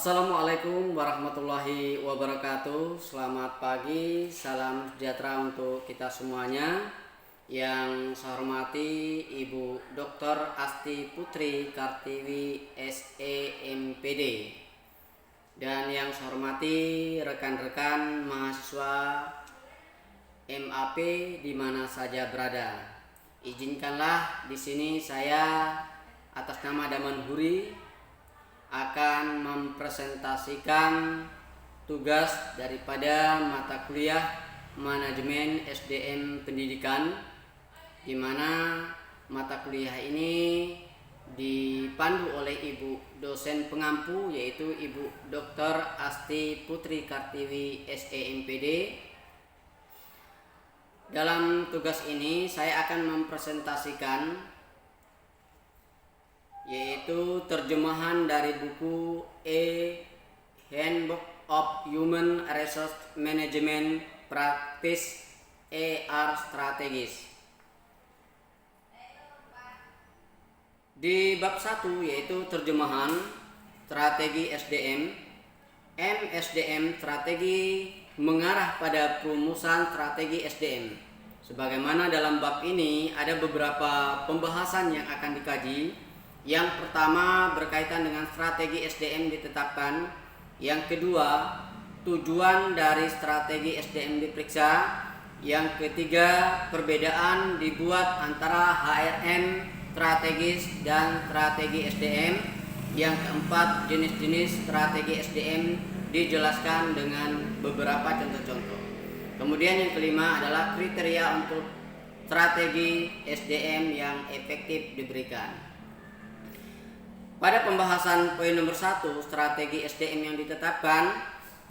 Assalamualaikum warahmatullahi wabarakatuh. Selamat pagi, salam sejahtera untuk kita semuanya. Yang saya hormati Ibu Dr. Asti Putri Kartiwi SEMPD, dan yang saya hormati rekan-rekan mahasiswa MAP di mana saja berada. Izinkanlah di sini saya atas nama Daman Huri akan mempresentasikan tugas daripada mata kuliah Manajemen SDM Pendidikan, di mana mata kuliah ini dipandu oleh Ibu dosen pengampu, yaitu Ibu Dr. Asti Putri Kartiwi SEMPD. Dalam tugas ini saya akan mempresentasikan yaitu terjemahan dari buku Handbook of Human Resource Management Practice ER Strategis. Di bab 1 yaitu terjemahan strategi SDM, MSDM strategi mengarah pada perumusan strategi SDM. Sebagaimana dalam bab ini ada beberapa pembahasan yang akan dikaji. Yang pertama berkaitan dengan strategi SDM ditetapkan. Yang kedua, tujuan dari strategi SDM diperiksa. Yang ketiga, perbedaan dibuat antara HRM strategis dan strategi SDM. Yang keempat, jenis-jenis strategi SDM dijelaskan dengan beberapa contoh-contoh. Kemudian yang kelima adalah kriteria untuk strategi SDM yang efektif diberikan. Pada pembahasan poin nomor 1, strategi SDM yang ditetapkan.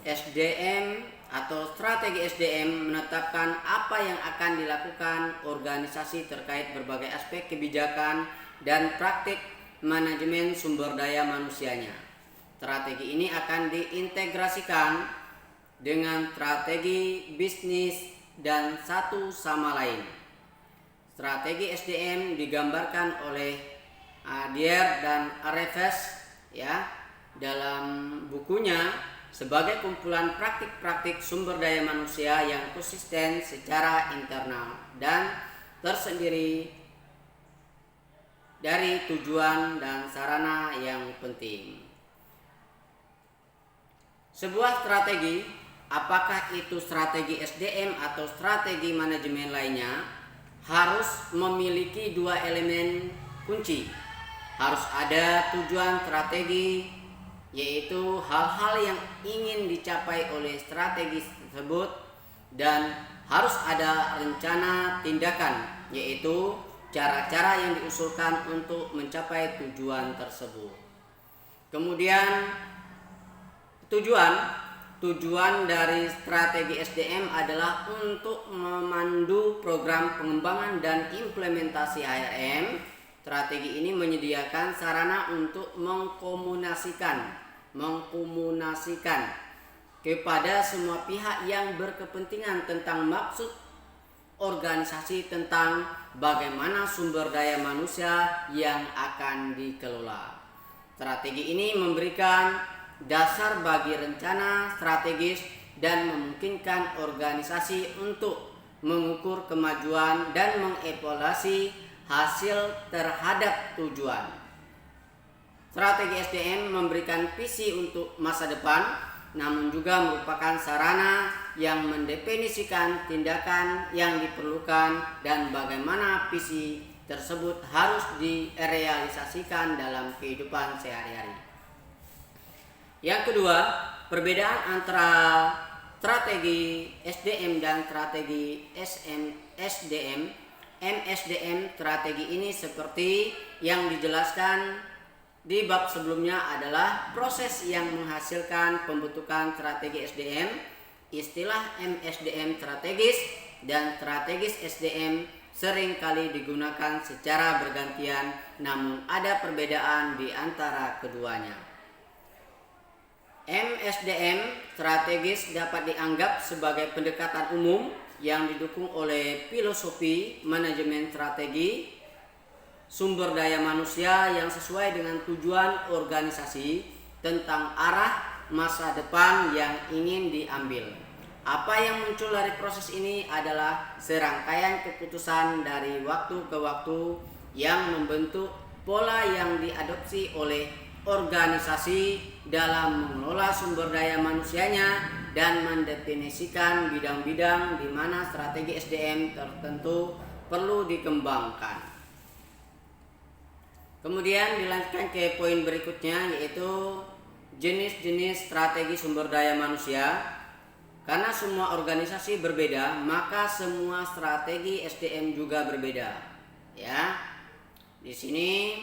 SDM atau strategi SDM menetapkan apa yang akan dilakukan organisasi terkait berbagai aspek kebijakan dan praktik manajemen sumber daya manusianya. Strategi ini akan diintegrasikan dengan strategi bisnis dan satu sama lain. Strategi SDM digambarkan oleh Adier dan Arefes dalam bukunya sebagai kumpulan praktik-praktik sumber daya manusia yang konsisten secara internal dan tersendiri dari tujuan dan sarana yang penting. Sebuah strategi, apakah itu strategi SDM atau strategi manajemen lainnya, harus memiliki dua elemen kunci. Harus ada tujuan strategi, yaitu hal-hal yang ingin dicapai oleh strategi tersebut, dan harus ada rencana tindakan, yaitu cara-cara yang diusulkan untuk mencapai tujuan tersebut. Kemudian tujuan dari strategi SDM adalah untuk memandu program pengembangan dan implementasi HRM. Strategi ini menyediakan sarana untuk mengkomunikasikan kepada semua pihak yang berkepentingan tentang maksud organisasi, tentang bagaimana sumber daya manusia yang akan dikelola. Strategi ini memberikan dasar bagi rencana strategis dan memungkinkan organisasi untuk mengukur kemajuan dan mengevaluasi hasil terhadap tujuan. Strategi SDM memberikan visi untuk masa depan, namun juga merupakan sarana yang mendefinisikan tindakan yang diperlukan dan bagaimana visi tersebut harus direalisasikan dalam kehidupan sehari-hari. Yang kedua, perbedaan antara strategi SDM dan strategi SDM. MSDM strategi ini seperti yang dijelaskan di bab sebelumnya adalah proses yang menghasilkan pembentukan strategi SDM. Istilah MSDM strategis dan strategis SDM seringkali digunakan secara bergantian, namun ada perbedaan di antara keduanya. MSDM strategis dapat dianggap sebagai pendekatan umum yang didukung oleh filosofi manajemen strategi sumber daya manusia yang sesuai dengan tujuan organisasi tentang arah masa depan yang ingin diambil. Apa yang muncul dari proses ini adalah serangkaian keputusan dari waktu ke waktu yang membentuk pola yang diadopsi oleh organisasi dalam mengelola sumber daya manusianya dan mendefinisikan bidang-bidang di mana strategi SDM tertentu perlu dikembangkan. Kemudian dilanjutkan ke poin berikutnya, yaitu jenis-jenis strategi sumber daya manusia. Karena semua organisasi berbeda, maka semua strategi SDM juga berbeda. Ya, di sini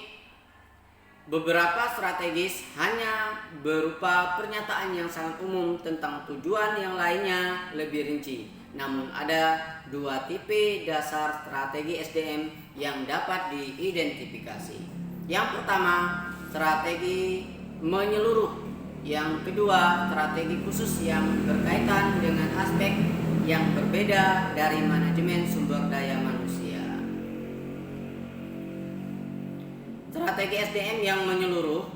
beberapa strategis hanya berupa pernyataan yang sangat umum tentang tujuan, yang lainnya lebih rinci. Namun ada dua tipe dasar strategi SDM yang dapat diidentifikasi. Yang pertama, strategi menyeluruh. Yang kedua, strategi khusus yang berkaitan dengan aspek yang berbeda dari manajemen sumber daya manusia. Strategi SDM yang menyeluruh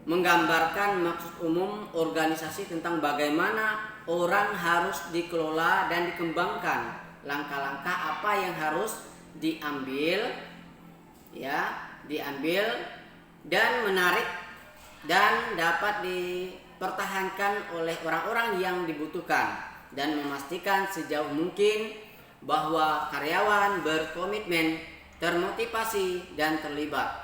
menggambarkan maksud umum organisasi tentang bagaimana orang harus dikelola dan dikembangkan, langkah-langkah apa yang harus diambil dan menarik dan dapat dipertahankan oleh orang-orang yang dibutuhkan, dan memastikan sejauh mungkin bahwa karyawan berkomitmen, termotivasi, dan terlibat.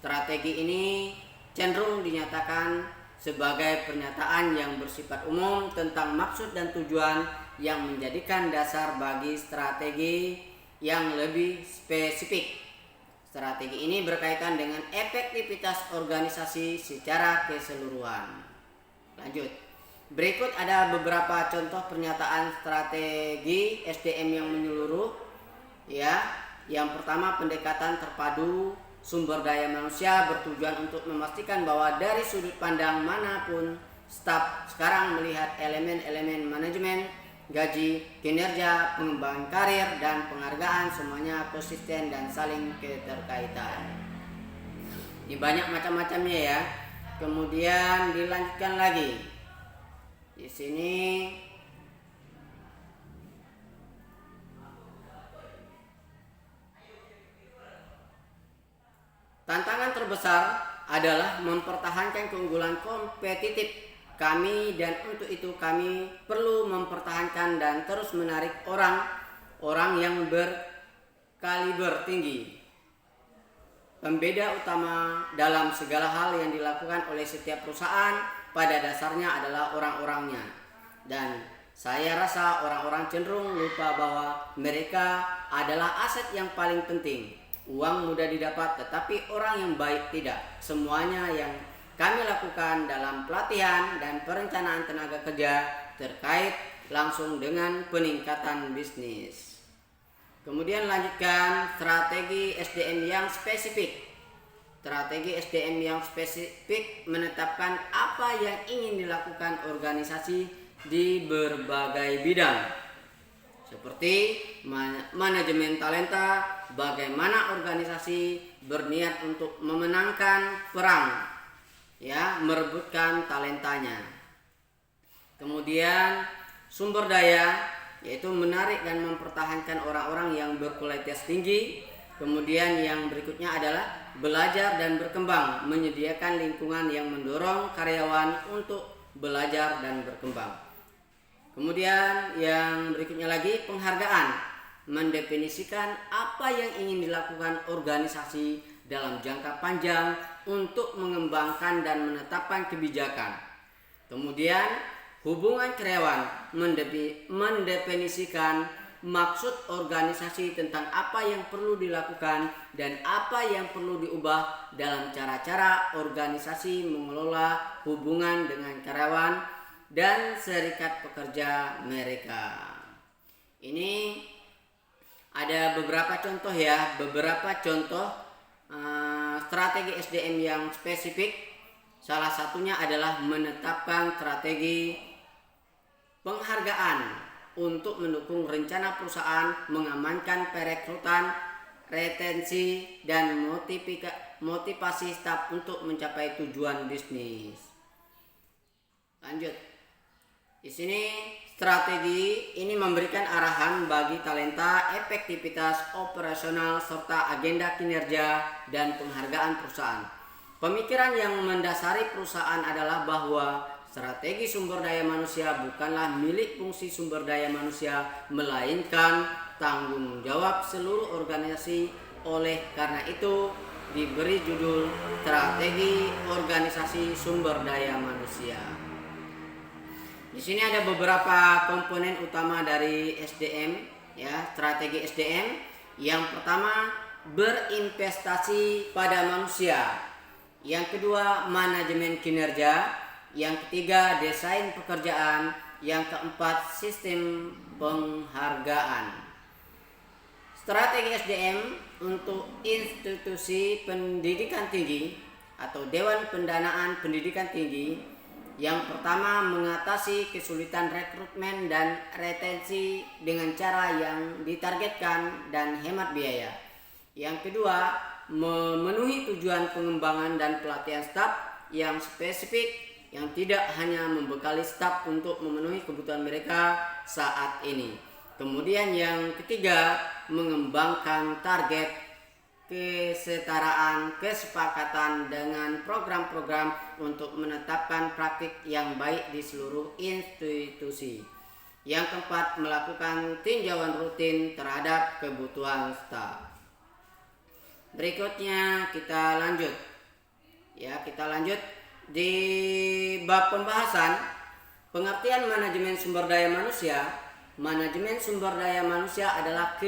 Strategi ini cenderung dinyatakan sebagai pernyataan yang bersifat umum tentang maksud dan tujuan yang menjadikan dasar bagi strategi yang lebih spesifik. Strategi ini berkaitan dengan efektivitas organisasi secara keseluruhan. Lanjut. Berikut ada beberapa contoh pernyataan strategi SDM yang menyeluruh. Yang pertama, pendekatan terpadu sumber daya manusia bertujuan untuk memastikan bahwa dari sudut pandang manapun staf sekarang melihat elemen-elemen manajemen, gaji, kinerja, pengembangan karir, dan penghargaan semuanya konsisten dan saling keterkaitan. Ini banyak macam-macamnya ya. Kemudian dilanjutkan lagi. Di sini tantangan terbesar adalah mempertahankan keunggulan kompetitif kami, dan untuk itu kami perlu mempertahankan dan terus menarik orang-orang yang berkaliber tinggi. Pembeda utama dalam segala hal yang dilakukan oleh setiap perusahaan pada dasarnya adalah orang-orangnya. Dan saya rasa orang-orang cenderung lupa bahwa mereka adalah aset yang paling penting. Uang mudah didapat, tetapi orang yang baik tidak. Semuanya yang kami lakukan dalam pelatihan dan perencanaan tenaga kerja terkait langsung dengan peningkatan bisnis. Kemudian lanjutkan strategi SDM yang spesifik. Strategi SDM yang spesifik menetapkan apa yang ingin dilakukan organisasi di berbagai bidang, seperti manajemen talenta, bagaimana organisasi berniat untuk memenangkan perang, merebutkan talentanya. Kemudian sumber daya, yaitu menarik dan mempertahankan orang-orang yang berkualitas tinggi. Kemudian yang berikutnya adalah belajar dan berkembang, menyediakan lingkungan yang mendorong karyawan untuk belajar dan berkembang. Kemudian yang berikutnya lagi, penghargaan, mendefinisikan apa yang ingin dilakukan organisasi dalam jangka panjang untuk mengembangkan dan menetapkan kebijakan. Kemudian hubungan karyawan, mendefinisikan maksud organisasi tentang apa yang perlu dilakukan dan apa yang perlu diubah dalam cara-cara organisasi mengelola hubungan dengan karyawan dan serikat pekerja mereka. Ini ada beberapa contoh strategi SDM yang spesifik. Salah satunya adalah menetapkan strategi penghargaan untuk mendukung rencana perusahaan, mengamankan perekrutan, retensi, dan motivasi staf untuk mencapai tujuan bisnis. Lanjut. Di sini strategi ini memberikan arahan bagi talenta, efektivitas operasional serta agenda kinerja dan penghargaan perusahaan. Pemikiran yang mendasari perusahaan adalah bahwa strategi sumber daya manusia bukanlah milik fungsi sumber daya manusia, melainkan tanggung jawab seluruh organisasi. Oleh karena itu diberi judul Strategi Organisasi Sumber Daya Manusia. Di sini ada beberapa komponen utama dari SDM, ya, strategi SDM. Yang pertama, berinvestasi pada manusia. Yang kedua, manajemen kinerja. Yang ketiga, desain pekerjaan. Yang keempat, sistem penghargaan. Strategi SDM untuk institusi pendidikan tinggi atau Dewan Pendanaan Pendidikan Tinggi. Yang pertama, mengatasi kesulitan rekrutmen dan retensi dengan cara yang ditargetkan dan hemat biaya. Yang kedua, memenuhi tujuan pengembangan dan pelatihan staf yang spesifik yang tidak hanya membekali staf untuk memenuhi kebutuhan mereka saat ini. Kemudian yang ketiga, mengembangkan target kesetaraan, kesepakatan dengan program-program untuk menetapkan praktik yang baik di seluruh institusi. Yang keempat, melakukan tinjauan rutin terhadap kebutuhan staf. Berikutnya kita lanjut. Ya, kita lanjut di bab pembahasan pengertian manajemen sumber daya manusia. Manajemen sumber daya manusia adalah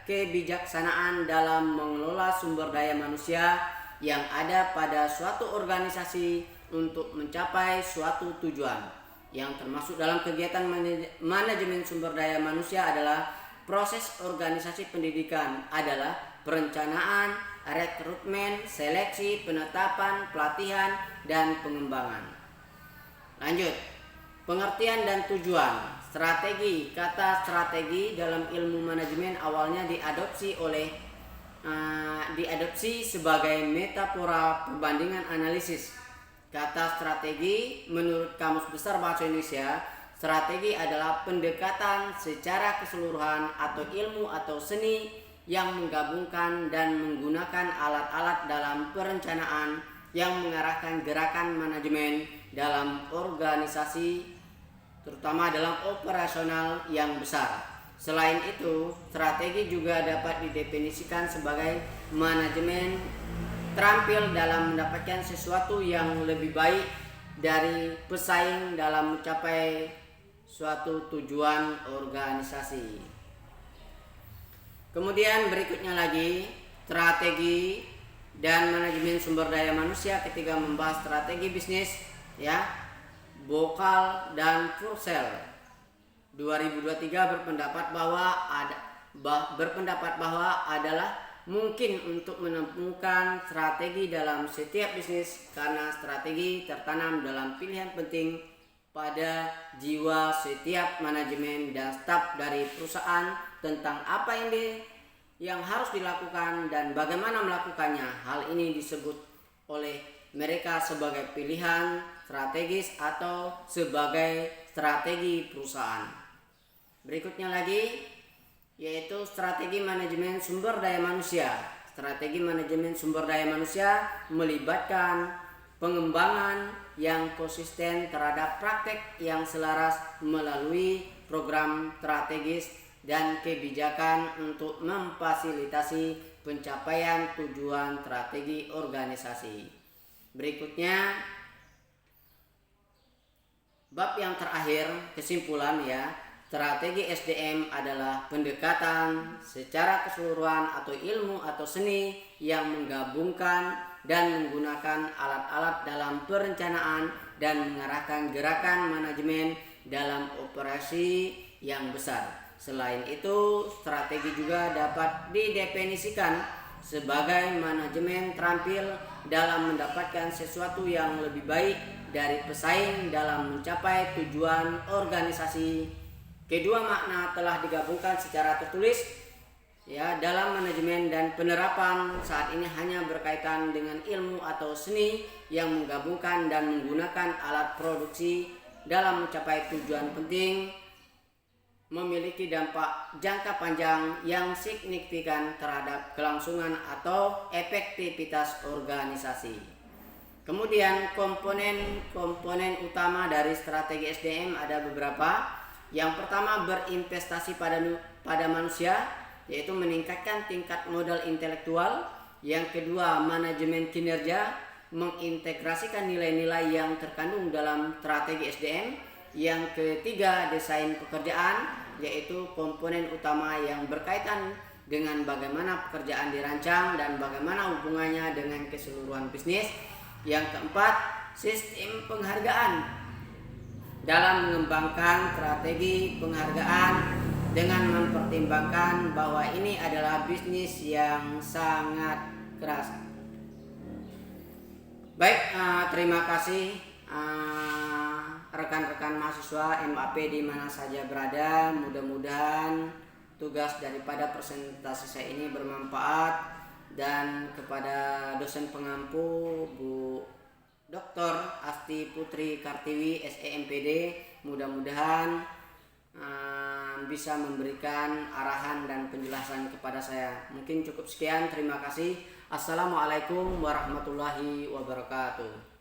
kebijaksanaan dalam mengelola sumber daya manusia yang ada pada suatu organisasi untuk mencapai suatu tujuan. Yang termasuk dalam kegiatan manajemen sumber daya manusia adalah proses organisasi pendidikan adalah perencanaan, rekrutmen, seleksi, penetapan, pelatihan, dan pengembangan. Lanjut, pengertian dan tujuan. Strategi. Kata strategi dalam ilmu manajemen awalnya diadopsi sebagai metafora perbandingan analisis. Kata strategi menurut Kamus Besar Bahasa Indonesia, strategi adalah pendekatan secara keseluruhan atau ilmu atau seni yang menggabungkan dan menggunakan alat-alat dalam perencanaan yang mengarahkan gerakan manajemen dalam organisasi, terutama dalam operasional yang besar. Selain itu, strategi juga dapat didefinisikan sebagai manajemen terampil dalam mendapatkan sesuatu yang lebih baik dari pesaing dalam mencapai suatu tujuan organisasi. Kemudian berikutnya lagi, strategi dan manajemen sumber daya manusia ketika membahas strategi bisnis, ya. Bokal dan Purcell 2023 berpendapat bahwa adalah mungkin untuk menemukan strategi dalam setiap bisnis karena strategi tertanam dalam pilihan penting pada jiwa setiap manajemen dan staf dari perusahaan tentang apa yang harus dilakukan dan bagaimana melakukannya. Hal ini disebut oleh mereka sebagai pilihan strategis atau sebagai strategi perusahaan. Berikutnya lagi yaitu strategi manajemen sumber daya manusia. Strategi manajemen sumber daya manusia melibatkan pengembangan yang konsisten terhadap praktek yang selaras melalui program strategis dan kebijakan untuk memfasilitasi pencapaian tujuan strategi organisasi. Berikutnya bab yang terakhir, kesimpulan, ya. Strategi SDM adalah pendekatan secara keseluruhan atau ilmu atau seni yang menggabungkan dan menggunakan alat-alat dalam perencanaan dan mengarahkan gerakan manajemen dalam operasi yang besar. Selain itu, strategi juga dapat didefinisikan sebagai manajemen terampil dalam mendapatkan sesuatu yang lebih baik dari pesaing dalam mencapai tujuan organisasi. Kedua makna telah digabungkan secara tertulis Ya, dalam manajemen dan penerapan saat ini hanya berkaitan dengan ilmu atau seni yang menggabungkan dan menggunakan alat produksi dalam mencapai tujuan penting, memiliki dampak jangka panjang yang signifikan terhadap kelangsungan atau efektivitas organisasi. Kemudian komponen utama dari strategi SDM ada beberapa. Yang pertama, berinvestasi pada manusia, yaitu meningkatkan tingkat modal intelektual. Yang kedua, manajemen kinerja, mengintegrasikan nilai-nilai yang terkandung dalam strategi SDM. Yang ketiga, desain pekerjaan, yaitu komponen utama yang berkaitan dengan bagaimana pekerjaan dirancang dan bagaimana hubungannya dengan keseluruhan bisnis. Yang keempat, sistem penghargaan, dalam mengembangkan strategi penghargaan dengan mempertimbangkan bahwa ini adalah bisnis yang sangat keras. Baik, terima kasih rekan-rekan mahasiswa MAP di mana saja berada. Mudah-mudahan tugas daripada presentasi saya ini bermanfaat, dan kepada dosen pengampu Bu Dr. Asti Putri Kartiwi SEMPD, mudah-mudahan bisa memberikan arahan dan penjelasan kepada saya. Mungkin cukup sekian, terima kasih. Assalamualaikum warahmatullahi wabarakatuh.